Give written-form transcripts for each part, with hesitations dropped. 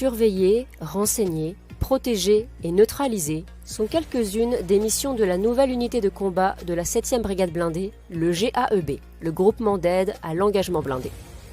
Surveiller, renseigner, protéger et neutraliser sont quelques-unes des missions de la nouvelle unité de combat de la 7e brigade blindée, le GAEB, le groupement d'aide à l'engagement blindé.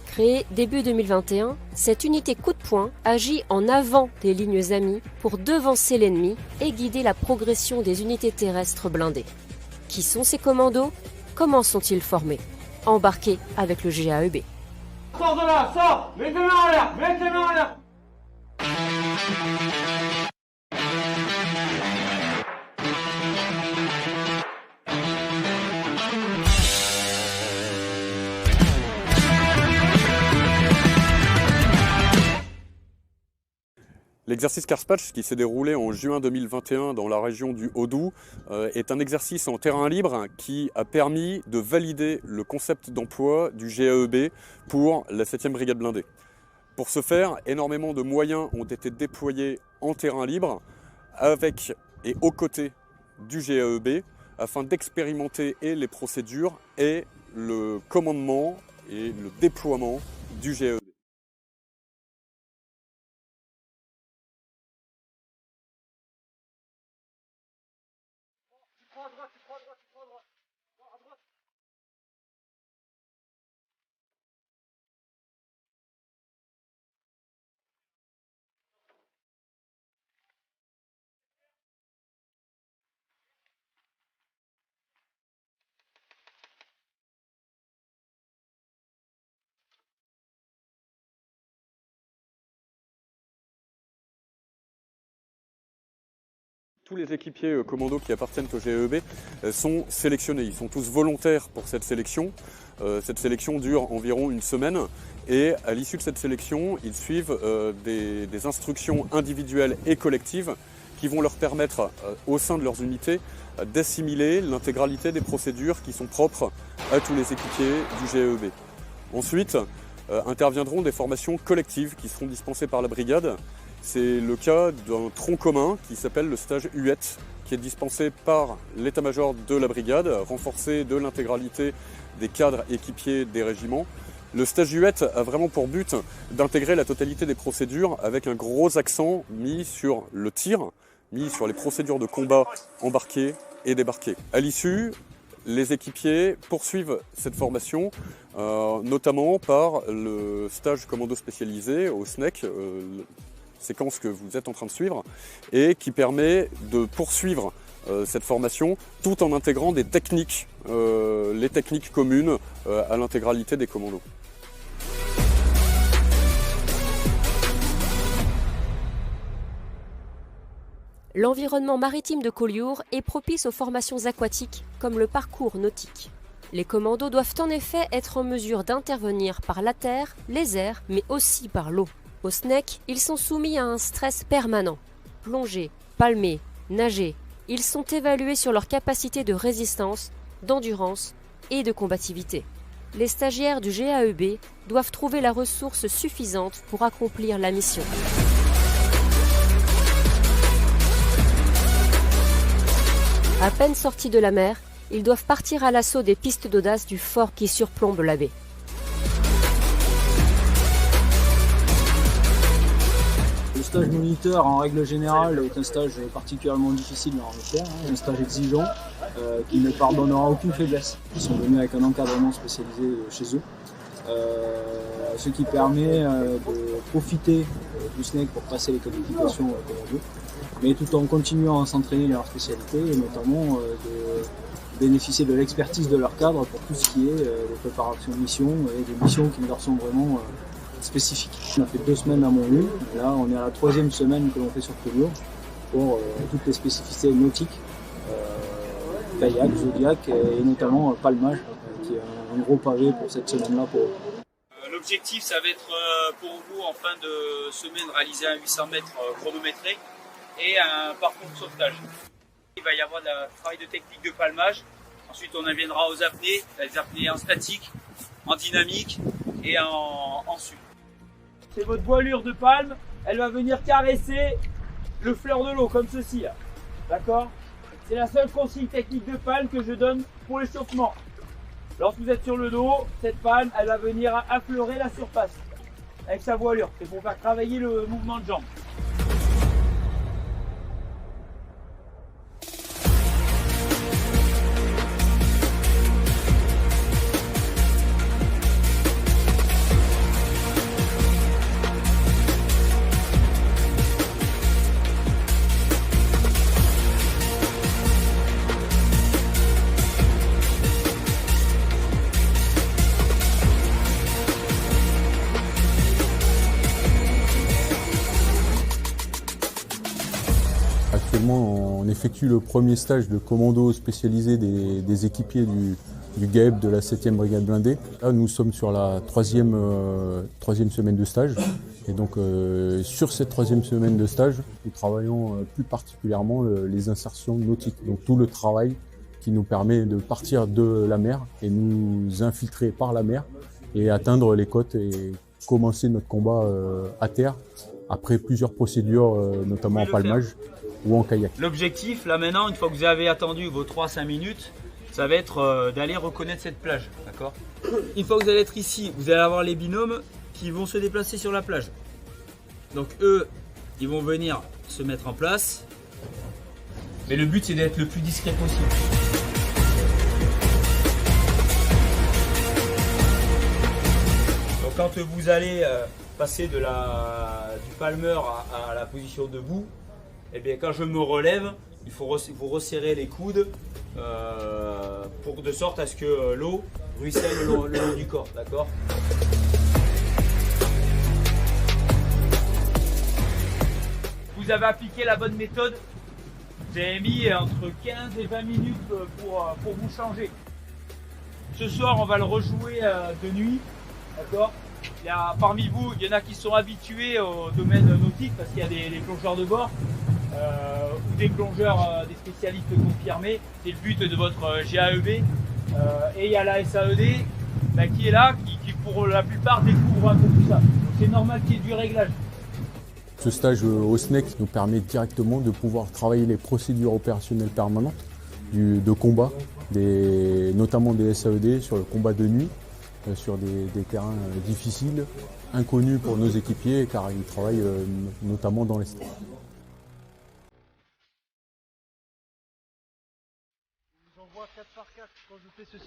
Créée début 2021, cette unité coup de poing agit en avant des lignes amies pour devancer l'ennemi et guider la progression des unités terrestres blindées. Qui sont ces commandos? Comment sont-ils formés? Embarqués avec le GAEB. Sors de là, sors! Mets tes mains en l'air! Mets tes mains en l'air! L'exercice Carspatch, qui s'est déroulé en juin 2021 dans la région du Haut-Doubs, est un exercice en terrain libre qui a permis de valider le concept d'emploi du GAEB pour la 7e brigade blindée. Pour ce faire, énormément de moyens ont été déployés en terrain libre avec et aux côtés du GAEB afin d'expérimenter les procédures et le commandement et le déploiement du GAEB. Tous les équipiers commandos qui appartiennent au GAEB sont sélectionnés. Ils sont tous volontaires pour cette sélection. Cette sélection dure environ une semaine et à l'issue de cette sélection, ils suivent des instructions individuelles et collectives qui vont leur permettre, au sein de leurs unités, d'assimiler l'intégralité des procédures qui sont propres à tous les équipiers du GAEB. Ensuite, interviendront des formations collectives qui seront dispensées par la brigade. C'est le cas d'un tronc commun qui s'appelle le stage UET, qui est dispensé par l'état-major de la brigade, renforcé de l'intégralité des cadres équipiers des régiments. Le stage UET a vraiment pour but d'intégrer la totalité des procédures avec un gros accent mis sur le tir, mis sur les procédures de combat embarquées et débarquées. À l'issue, les équipiers poursuivent cette formation, notamment par le stage commando spécialisé au SNEC, séquence que vous êtes en train de suivre, et qui permet de poursuivre cette formation tout en intégrant des techniques, les techniques communes à l'intégralité des commandos. L'environnement maritime de Collioure est propice aux formations aquatiques, comme le parcours nautique. Les commandos doivent en effet être en mesure d'intervenir par la terre, les airs, mais aussi par l'eau. Au SNEC, ils sont soumis à un stress permanent. Plonger, palmer, nager, ils sont évalués sur leur capacité de résistance, d'endurance et de combativité. Les stagiaires du GAEB doivent trouver la ressource suffisante pour accomplir la mission. À peine sortis de la mer, ils doivent partir à l'assaut des pistes d'audace du fort qui surplombe la baie. Le stage moniteur, en règle générale, est un stage particulièrement difficile dans l'armée de terre, un stage exigeant qui ne pardonnera aucune faiblesse. Ils sont venus avec un encadrement spécialisé chez eux, ce qui permet de profiter du SNEC pour passer les qualifications commando, mais tout en continuant à s'entraîner dans leur spécialité et notamment de bénéficier de l'expertise de leur cadre pour tout ce qui est des préparations de missions et des missions qui leur sont vraiment spécifiques. On a fait 2 semaines à Montluc, là on est à la 3e semaine que l'on fait sur Collioure pour toutes les spécificités nautiques, kayak, zodiac et notamment palmage qui est un gros pavé pour cette semaine-là pour eux. L'objectif ça va être pour vous en fin de semaine réaliser un 800 mètres chronométré et un parcours de sauvetage. Il va y avoir un travail de technique de palmage, ensuite on viendra aux apnées, les apnées en statique, en dynamique et en su. C'est votre voilure de palme, elle va venir caresser le fleur de l'eau comme ceci, d'accord? C'est la seule consigne technique de palme que je donne pour l'échauffement. Lorsque vous êtes sur le dos, cette palme, elle va venir affleurer la surface. avec sa voilure. C'est pour faire travailler le mouvement de jambe. Actuellement, on effectue le premier stage de commando spécialisé des équipiers du GAEB de la 7e brigade blindée. Là, nous sommes sur la troisième semaine de stage. Et donc, sur cette troisième semaine de stage, nous travaillons plus particulièrement les insertions nautiques. Donc, tout le travail qui nous permet de partir de la mer et nous infiltrer par la mer et atteindre les côtes et commencer notre combat à terre après plusieurs procédures, notamment en palmage ou en kayak. L'objectif, là maintenant, une fois que vous avez attendu vos 3-5 minutes, ça va être d'aller reconnaître cette plage, d'accord? Une fois que vous allez être ici, vous allez avoir les binômes qui vont se déplacer sur la plage. Donc eux, ils vont venir se mettre en place, mais le but c'est d'être le plus discret possible. Donc quand vous allez passer du palmeur à la position debout, eh bien, quand je me relève, il faut vous resserrer les coudes de sorte à ce que l'eau ruisselle le long du corps, d'accord? Vous avez appliqué la bonne méthode. Vous avez mis entre 15 et 20 minutes pour vous changer. Ce soir, on va le rejouer de nuit, d'accord? Parmi vous, il y en a qui sont habitués au domaine nautique parce qu'il y a des plongeurs de bord. Ou des plongeurs, des spécialistes confirmés. C'est le but de votre GAEB. Et il y a la SAED qui est là, qui pour la plupart découvre un peu tout ça. Donc c'est normal qu'il y ait du réglage. Ce stage au SNEC nous permet directement de pouvoir travailler les procédures opérationnelles permanentes de combat, notamment des SAED sur le combat de nuit, sur des terrains difficiles, inconnus pour nos équipiers car ils travaillent notamment dans l'Est.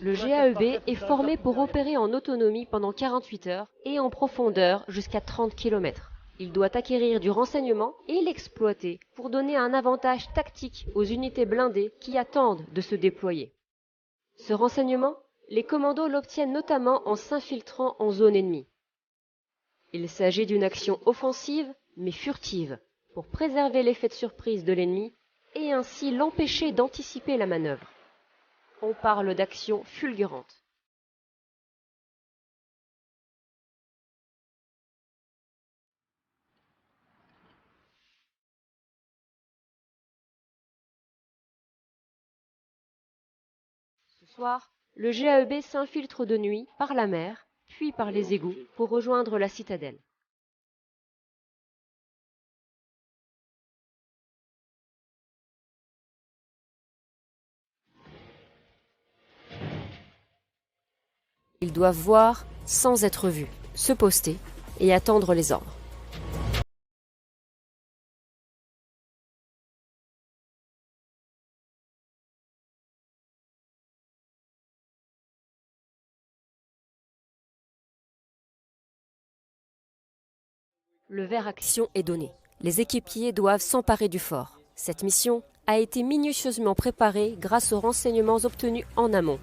Le GAEB est formé pour opérer en autonomie pendant 48 heures et en profondeur jusqu'à 30 km. Il doit acquérir du renseignement et l'exploiter pour donner un avantage tactique aux unités blindées qui attendent de se déployer. Ce renseignement, les commandos l'obtiennent notamment en s'infiltrant en zone ennemie. Il s'agit d'une action offensive mais furtive pour préserver l'effet de surprise de l'ennemi et ainsi l'empêcher d'anticiper la manœuvre. On parle d'action fulgurante. Ce soir, le GAEB s'infiltre de nuit par la mer, puis par les égouts pour rejoindre la citadelle. Ils doivent voir sans être vus, se poster et attendre les ordres. Le ver action est donné. Les équipiers doivent s'emparer du fort. Cette mission a été minutieusement préparée grâce aux renseignements obtenus en amont.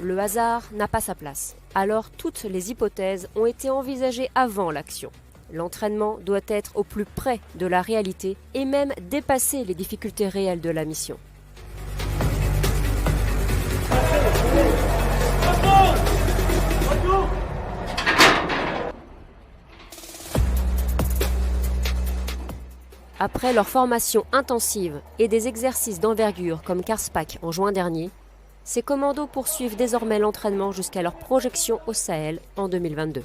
Le hasard n'a pas sa place. Alors toutes les hypothèses ont été envisagées avant l'action. L'entraînement doit être au plus près de la réalité et même dépasser les difficultés réelles de la mission. Après leur formation intensive et des exercices d'envergure comme Karspach en juin dernier, ces commandos poursuivent désormais l'entraînement jusqu'à leur projection au Sahel en 2022.